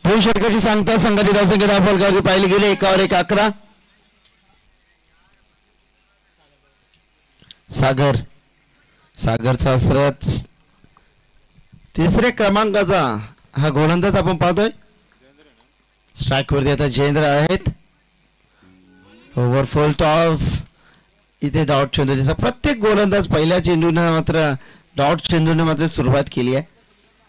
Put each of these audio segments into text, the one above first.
दोन षटकाची सांगता संघाची धावसंख्या धावफलकावरती पाहिली गेली 1/11. सागरचा अस्त्रात तिसऱ्या क्रमांकाचा हा गोलंदाज आपण पाहतोय. स्ट्राईक वरती आता जयेंद्र आहेत. ओव्हरफॉल टॉस इथे डॉट चेंडूचा प्रत्येक गोलंदाज पहिल्या चेंडूने मात्र डॉट चेंडूने मात्र सुरुवात केली आहे.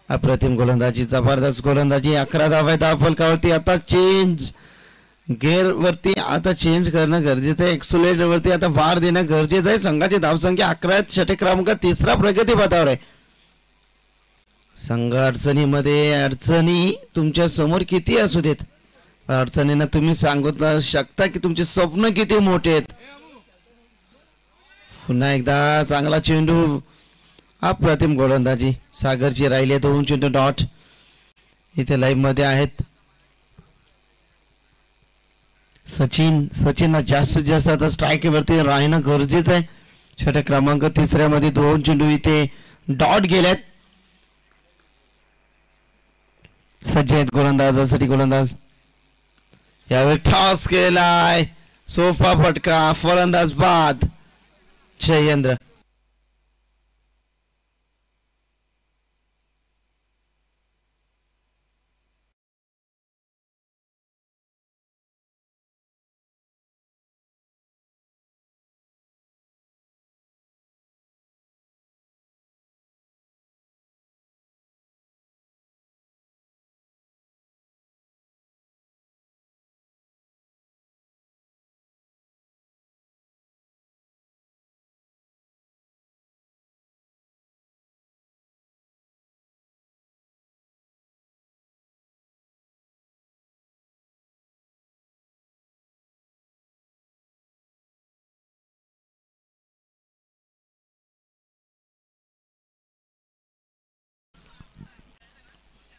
अप्रतिम गोलंदाजी जबरदस्त गोलंदाजी 11 धावा धावफलकावरती. आता चेंज गेअर वरती आता चेंज करणं गरजेचं आहे. एक्सोलेटर वरती आता वार देणं गरजेचं आहे. संघाची धावसंख्या 11 षटक क्रमांक तिसरा प्रगती पथावर आहे. संघ अडचणी तुमच्या समोर किती असू देत अडचणींना तुम्ही सांगू शकता की तुमचे स्वप्न किती मोठे आहेत. पुन्हा एकदा चांगला चेंडू अप्रतिम गोलंदाजी सागरची राहिली 2 चेंडू डॉट इथे लाईव्ह मध्ये आहेत. सचिन जास्तीत जास्त आता स्ट्राईक वरती राहणं गरजेचं आहे. षटक क्रमांक तिसऱ्यामध्ये 2 चेंडू इथे डॉट गेल्यात. सज्ज आहेत गोलंदाजासाठी. गोलंदाज यावेळी टॉस केलाय. सोफा फटका. फलंदाज बाद जयेंद्र.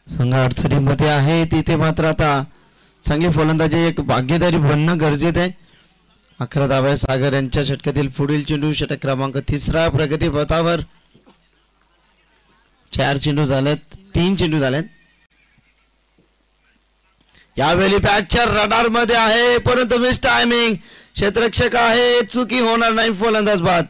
संघ अडचणीमध्ये आहे तिथे मात्र आता चांगली फलंदाजी एक भागीदारी बनणं गरजेचं आहे. 11 धावा सागर यांच्या षटकातील पुढील चेंडू षटक क्रमांक तिसरा प्रगती पथावर. 4 चेंडू झालेत. 3 चेंडू झालेत. यावेळी बॅटच्या रडार मध्ये आहे परंतु मिस टायमिंग. क्षेत्ररक्षक आहे. चुकी होणार नाही. फलंदाज बाद.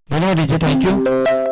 धन्यवाद. थँक्यू.